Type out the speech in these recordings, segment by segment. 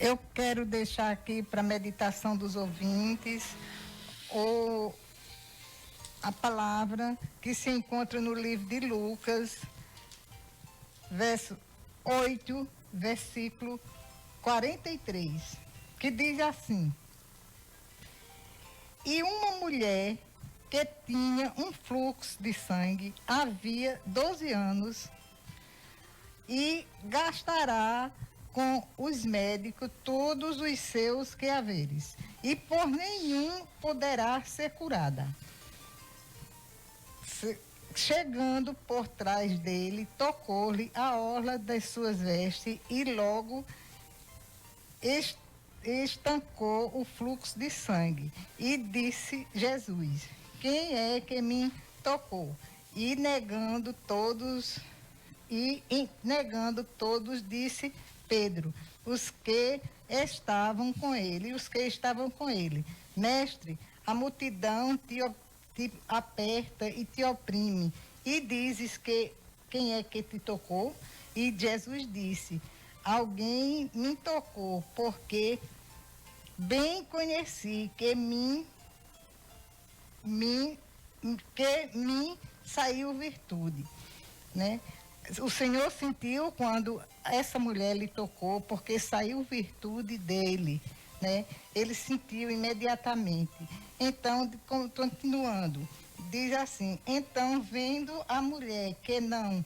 Eu quero deixar aqui para a meditação dos ouvintes a palavra que se encontra no livro de Lucas, verso 8, versículo 43, que diz assim: E uma mulher que tinha um fluxo de sangue havia 12 anos e gastará com os médicos todos os seus quehaveres, e por nenhum poderá ser curada. Chegando por trás dele, tocou-lhe a orla das suas vestes e logo estancou o fluxo de sangue. E disse Jesus: Quem é que me tocou? E negando todos, disse Pedro, os que estavam com ele: Mestre, a multidão te aperta e te oprime, e dizes que quem é que te tocou? E Jesus disse: Alguém me tocou, porque bem conheci que me saiu virtude, né? O Senhor sentiu quando essa mulher lhe tocou, porque saiu virtude dele, né? Ele sentiu imediatamente. Então, continuando, diz assim: Então, vendo a mulher que não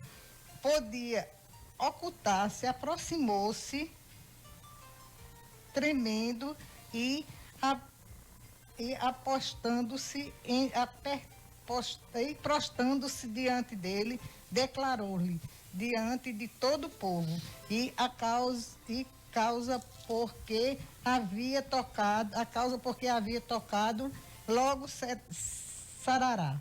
podia ocultar-se, aproximou-se, tremendo e prostrando-se diante dele, declarou-lhe diante de todo o povo a causa porque havia tocado, logo sarará,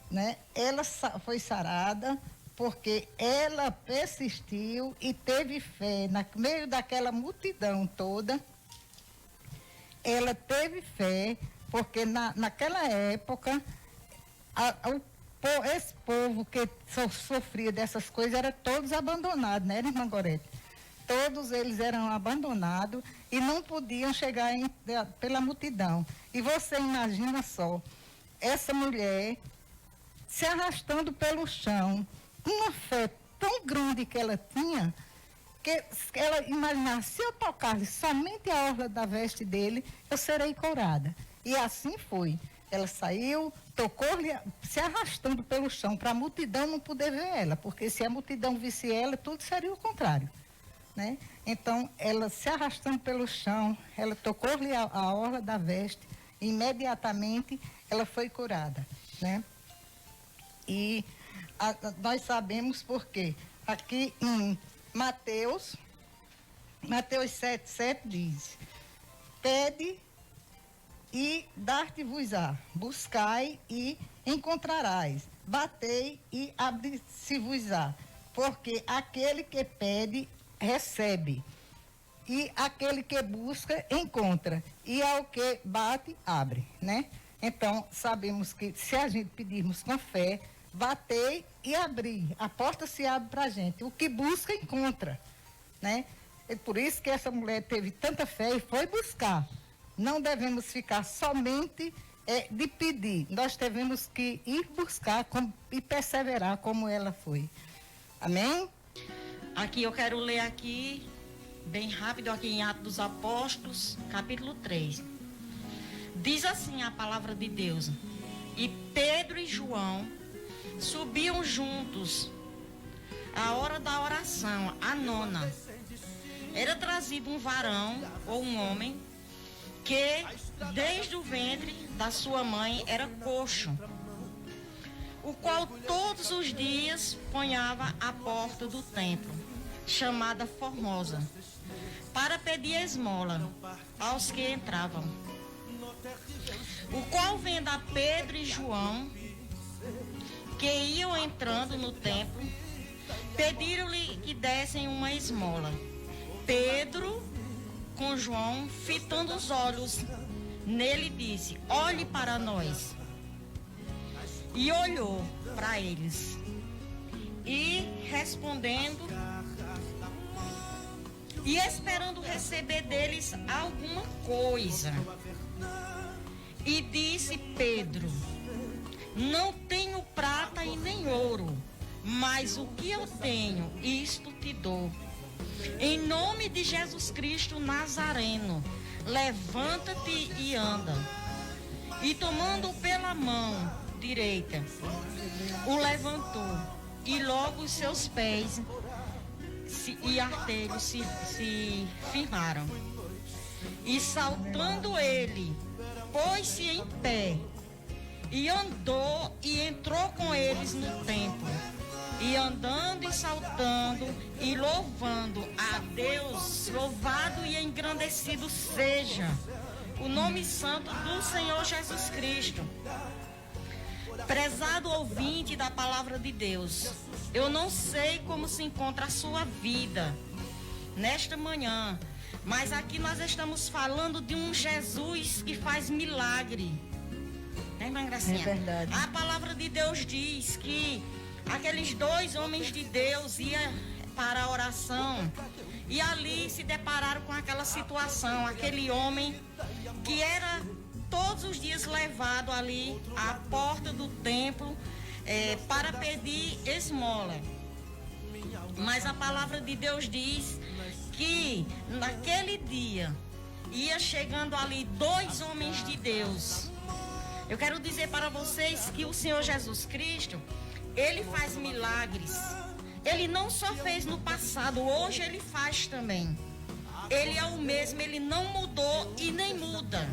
né? Ela foi sarada porque ela persistiu e teve fé no meio daquela multidão toda. Ela teve fé porque naquela época esse povo que sofria dessas coisas era todos abandonados, né, irmã Gorete? Todos eles eram abandonados e não podiam chegar pela multidão. E você imagina só, essa mulher se arrastando pelo chão, uma fé tão grande que ela tinha, que ela imaginava: se eu tocar somente a orla da veste dele, eu serei curada. E assim foi. Ela saiu, tocou-lhe, se arrastando pelo chão, para a multidão não poder ver ela, porque se a multidão visse ela, tudo seria o contrário, né? Então, ela se arrastando pelo chão, ela tocou-lhe a orla da veste, e imediatamente ela foi curada, né? E nós sabemos por quê. Aqui em Mateus 7,7 diz: Pede e dar-te-vos-á, buscai e encontrarás, batei e abrir-se-vos-á, porque aquele que pede, recebe, e aquele que busca, encontra, e ao que bate, abre, né? Então, sabemos que se a gente pedirmos com fé, bater e abrir, a porta se abre para a gente. O que busca, encontra, né? É por isso que essa mulher teve tanta fé e foi buscar. Não devemos ficar somente de pedir, nós devemos que ir buscar e perseverar como ela foi. Amém? Aqui eu quero ler aqui, bem rápido, aqui em Atos dos Apóstolos, capítulo 3. Diz assim a palavra de Deus: E Pedro e João subiam juntos à hora da oração, a nona. Era trazido um varão ou um homem que desde o ventre da sua mãe era coxo, o qual todos os dias ponhava à porta do templo, chamada Formosa, para pedir esmola aos que entravam. O qual, vendo a Pedro e João, que iam entrando no templo, pediram-lhe que dessem uma esmola. Pedro, com João, fitando os olhos nele, disse: Olhe para nós. E olhou para eles. E respondendo, e esperando receber deles alguma coisa. E disse Pedro: não tenho prata e nem ouro, mas o que eu tenho, isto te dou. Em nome de Jesus Cristo Nazareno, levanta-te e anda. E tomando-o pela mão direita, o levantou, e logo os seus pés e artelhos se firmaram. E saltando ele, pôs-se em pé, e andou e entrou com eles no templo. E andando e saltando e louvando a Deus, louvado e engrandecido seja o nome santo do Senhor Jesus Cristo. Prezado ouvinte da palavra de Deus, eu não sei como se encontra a sua vida nesta manhã, mas aqui nós estamos falando de um Jesus que faz milagre. Né, irmã Gracinha? É verdade. A palavra de Deus diz que aqueles 2 homens de Deus iam para a oração e ali se depararam com aquela situação, aquele homem que era todos os dias levado ali à porta do templo para pedir esmola. Mas a palavra de Deus diz que naquele dia ia chegando ali 2 homens de Deus. Eu quero dizer para vocês que o Senhor Jesus Cristo, Ele faz milagres. Ele não só fez no passado, hoje Ele faz também. Ele é o mesmo, Ele não mudou e nem muda.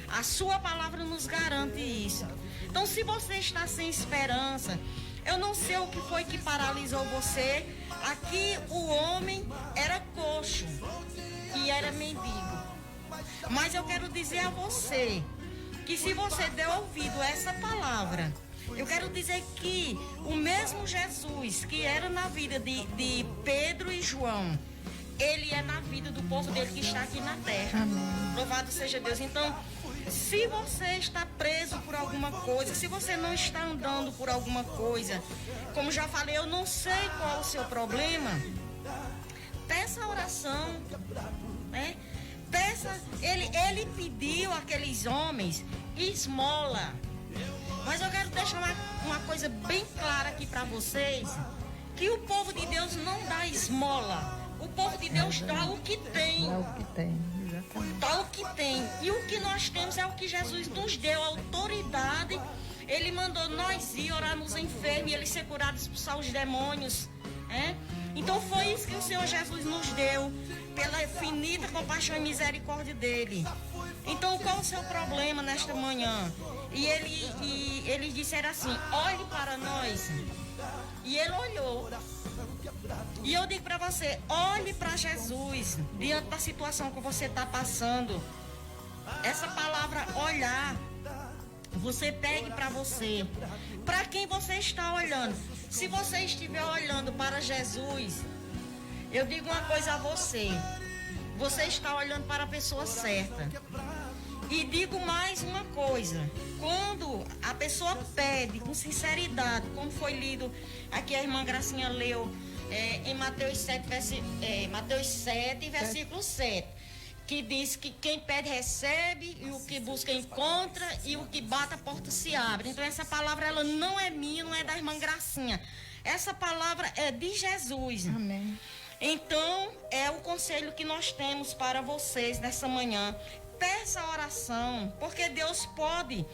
A sua palavra nos garante isso. Então, se você está sem esperança, eu não sei o que foi que paralisou você. Aqui o homem era coxo e era mendigo. Mas eu quero dizer a você que se você deu ouvido a essa palavra, eu quero dizer que o mesmo Jesus que era na vida de Pedro e João, Ele é na vida do povo dele que está aqui na terra. Amém. Louvado seja Deus. Então, se você está preso por alguma coisa, se você não está andando por alguma coisa, como já falei, eu não sei qual é o seu problema, peça a oração, né? Peça, ele pediu àqueles homens esmola. Mas eu quero deixar uma coisa bem clara aqui para vocês, que o povo de Deus não dá esmola. O povo de Deus dá o que tem. É o que tem, exatamente. Dá o que tem. E o que nós temos é o que Jesus nos deu, autoridade. Ele mandou nós ir orar nos enfermos e eles ser curados, expulsar os demônios. Então foi isso que o Senhor Jesus nos deu, pela infinita compaixão e misericórdia dele. Então qual o seu problema nesta manhã? E ele disse, era assim, olhe para nós. E ele olhou. E eu digo para você, olhe para Jesus diante da situação que você está passando. Essa palavra olhar, você pegue para você. Para quem você está olhando? Se você estiver olhando para Jesus, eu digo uma coisa a você. Você está olhando para a pessoa certa. E digo mais uma coisa. Quando a pessoa pede com sinceridade, como foi lido aqui, a irmã Gracinha leu em Mateus 7, versículo 7, que diz que quem pede recebe, e o que busca encontra, e o que bate a porta se abre. Então essa palavra ela não é minha, não é da irmã Gracinha. Essa palavra é de Jesus. Amém. Então é o conselho que nós temos para vocês nessa manhã. Peça a oração, porque Deus pode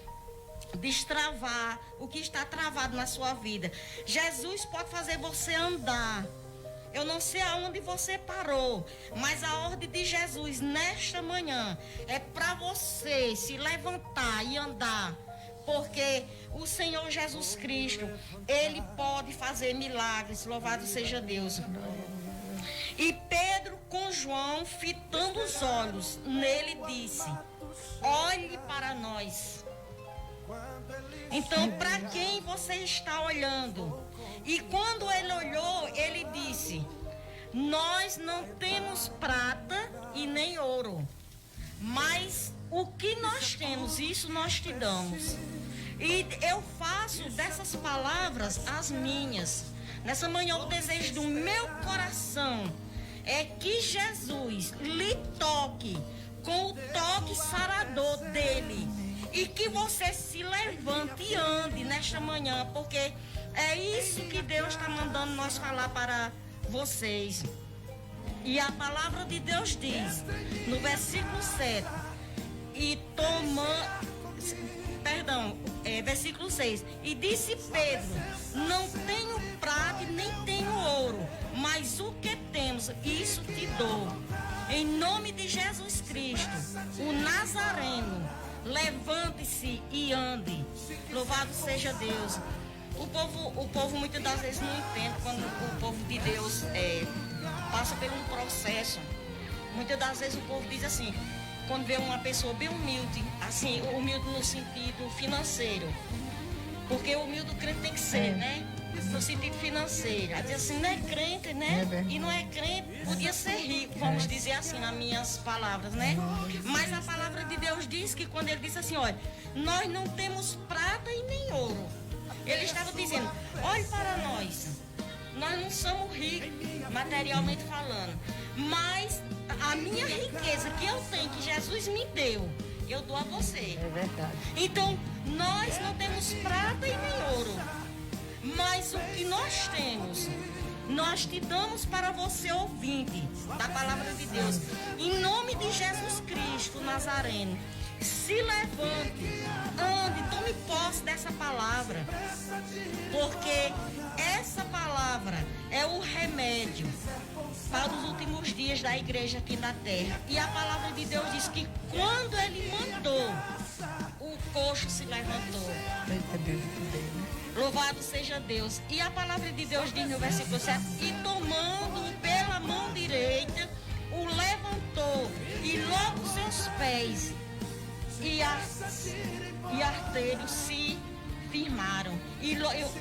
destravar o que está travado na sua vida. Jesus pode fazer você andar. Eu não sei aonde você parou, mas a ordem de Jesus nesta manhã é para você se levantar e andar, porque o Senhor Jesus Cristo, Ele pode fazer milagres, louvado seja Deus. E Pedro com João, fitando os olhos nele, disse, olhe para nós. Então, para quem você está olhando? E quando ele olhou, ele disse, nós não temos prata e nem ouro, mas o que nós temos, isso nós te damos. E eu faço dessas palavras as minhas. Nessa manhã o desejo do meu coração é que Jesus lhe toque com o toque sarador dele e que você se levante e ande nesta manhã, porque é isso que Deus está mandando nós falar para vocês. E a palavra de Deus diz, no versículo 7, versículo 6, e disse Pedro, não tenho prata e nem tenho ouro, mas o que temos, isso te dou. Em nome de Jesus Cristo, o Nazareno, levante-se e ande. Louvado seja Deus. O povo muitas das vezes não entende quando o povo de Deus passa por um processo. Muitas das vezes o povo diz assim, quando vê uma pessoa bem humilde, assim, humilde no sentido financeiro, porque o humilde crente tem que ser, né? No sentido financeiro. Aí diz assim, não é crente, né? E não é crente, podia ser rico, vamos dizer assim, nas minhas palavras, né? Mas a palavra de Deus diz que quando ele disse assim, olha, nós não temos prata e nem ouro. Ele estava dizendo, olhe para nós não somos ricos, materialmente falando, mas a minha riqueza que eu tenho, que Jesus me deu, eu dou a você. É verdade. Então, nós não temos prata e nem ouro, mas o que nós temos, nós te damos para você, ouvinte da palavra de Deus. Em nome de Jesus Cristo Nazareno, se levante, ande, tome posse dessa palavra, porque essa palavra é o remédio para os últimos dias da igreja aqui na terra. E a palavra de Deus diz que quando ele mandou, o coxo se levantou. Louvado seja Deus. E a palavra de Deus diz no versículo 7, e tomando-o pela mão direita, o levantou, e logo seus pés e artérios se firmaram.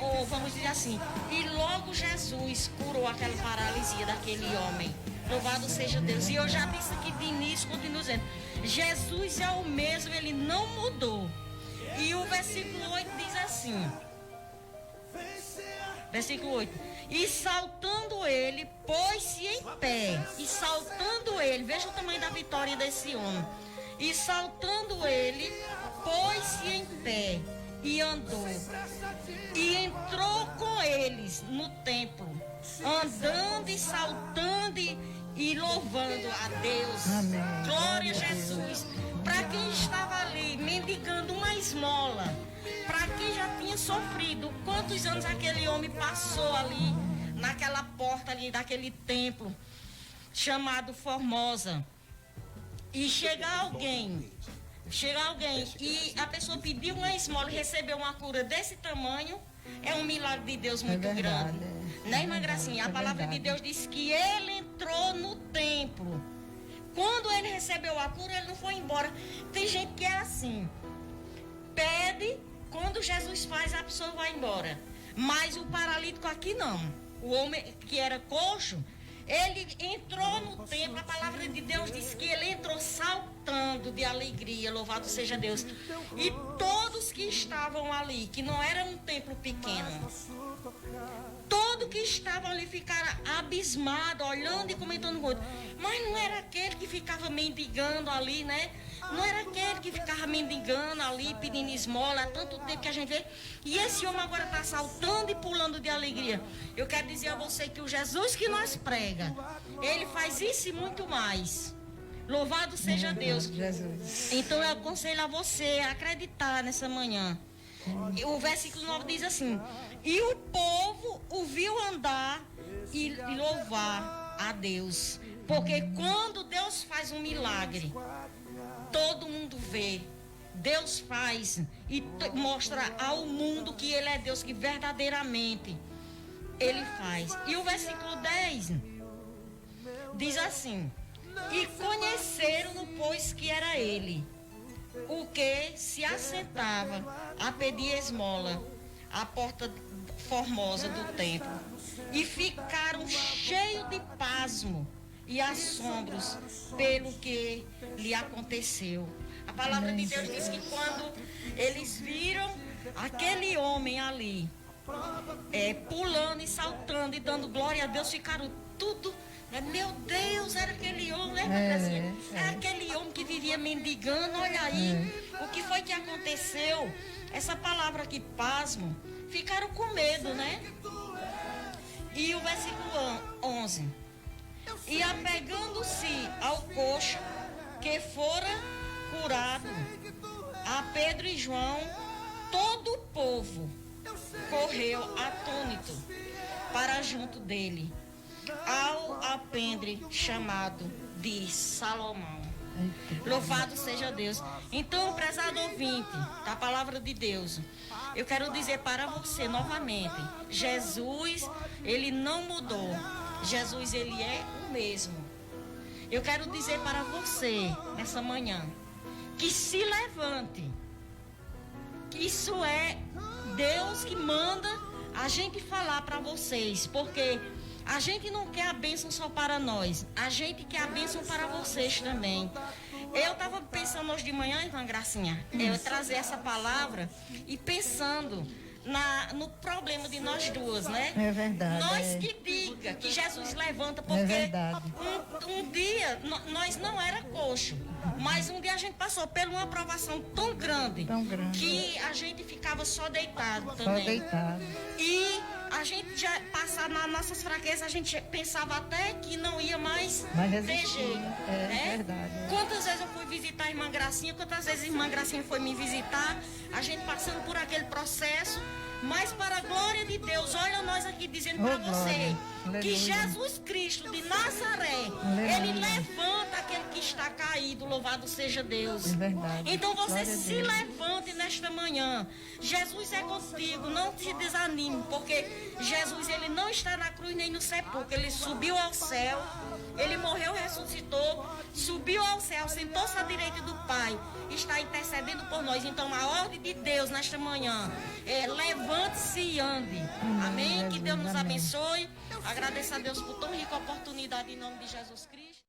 Ou vamos dizer assim, e logo Jesus curou aquela paralisia daquele homem. Louvado seja Deus. E eu já disse aqui de início, continuo dizendo, Jesus é o mesmo, ele não mudou. E o versículo 8 diz assim, versículo 8, e saltando ele, pôs-se em pé, e saltando ele, veja o tamanho da vitória desse homem, e saltando ele, pôs-se em pé, e andou, e entrou com eles no templo, andando e saltando e louvando a Deus. Amém. Glória a Jesus. Para quem estava ali mendigando uma esmola, para quem já tinha sofrido, quantos anos aquele homem passou ali, naquela porta ali daquele templo, chamado Formosa, e chega alguém e a pessoa pediu uma esmola e recebeu uma cura desse tamanho, é um milagre de Deus muito grande. Né, irmã Gracinha? A palavra de Deus diz que ele entrou no templo. Quando ele recebeu a cura, ele não foi embora. Tem gente que é assim, pede, quando Jesus faz, a pessoa vai embora. Mas o paralítico aqui não. O homem que era coxo, ele entrou no templo, a palavra de Deus diz que ele entrou saltando de alegria, louvado seja Deus. E todos que estavam ali, que não era um templo pequeno, todos que estavam ali ficaram abismados, olhando e comentando com o outro. Mas não era aquele que ficava mendigando ali, né? Não era aquele que ficava mendigando ali, pedindo esmola, há tanto tempo que a gente vê. E esse homem agora está saltando e pulando de alegria. Eu quero dizer a você que o Jesus que nós prega, ele faz isso e muito mais. Louvado seja Deus. Jesus. Então eu aconselho a você a acreditar nessa manhã. O versículo 9 diz assim, e o povo o viu andar e louvar a Deus. Porque quando Deus faz um milagre, todo mundo vê. Deus faz e mostra ao mundo que ele é Deus, que verdadeiramente ele faz. E o versículo 10 diz assim, e conheceram-no, pois que era ele, o que se assentava a pedir esmola à porta formosa do templo, e ficaram cheios de pasmo e assombros pelo que lhe aconteceu. A palavra de Deus diz que quando eles viram aquele homem ali, pulando e saltando e dando glória a Deus, ficaram tudo Meu Deus, era aquele homem, lembra, Gracinha? Era aquele homem que vivia mendigando, olha aí. O que foi que aconteceu? Essa palavra aqui, pasmo, ficaram com medo, né? E o versículo 11. E apegando-se ao coxo que fora curado, a Pedro e João, todo o povo correu atônito para junto dele, ao alpendre chamado de Salomão. Louvado seja Deus. Então, prezado ouvinte da palavra de Deus, eu quero dizer para você novamente, Jesus, ele não mudou. Jesus, ele é o mesmo. Eu quero dizer para você, nessa manhã, que se levante. Que isso é Deus que manda a gente falar para vocês, porque a gente não quer a bênção só para nós, a gente quer a bênção para vocês também. Eu estava pensando hoje de manhã, irmã Gracinha, eu trazer essa palavra e pensando no problema de nós duas, né? É verdade. Nós que diga que Jesus levanta, porque um dia nós não era coxo, mas um dia a gente passou por uma aprovação tão grande, que a gente ficava só deitado também. Só deitado. E a gente já passar nas nossas fraquezas, a gente pensava até que não ia mais ter jeito. É verdade. Quantas vezes eu fui visitar a irmã Gracinha, quantas vezes a irmã Gracinha foi me visitar, a gente passando por aquele processo, mas para a glória de Deus, olha nós aqui dizendo para você, que Jesus Cristo de Nazaré, ele levanta aquele que está caído, louvado seja Deus. É verdade. Então você se levante nesta manhã. Jesus é contigo, não te desanime, porque Jesus, ele não está na cruz nem no sepulcro, ele subiu ao céu, ele morreu, ressuscitou, subiu ao céu, sentou-se à direita do Pai, está intercedendo por nós. Então a ordem de Deus nesta manhã é: levante-se e ande. Amém? Que Deus nos abençoe. Agradeço a Deus por tão rica oportunidade em nome de Jesus Cristo.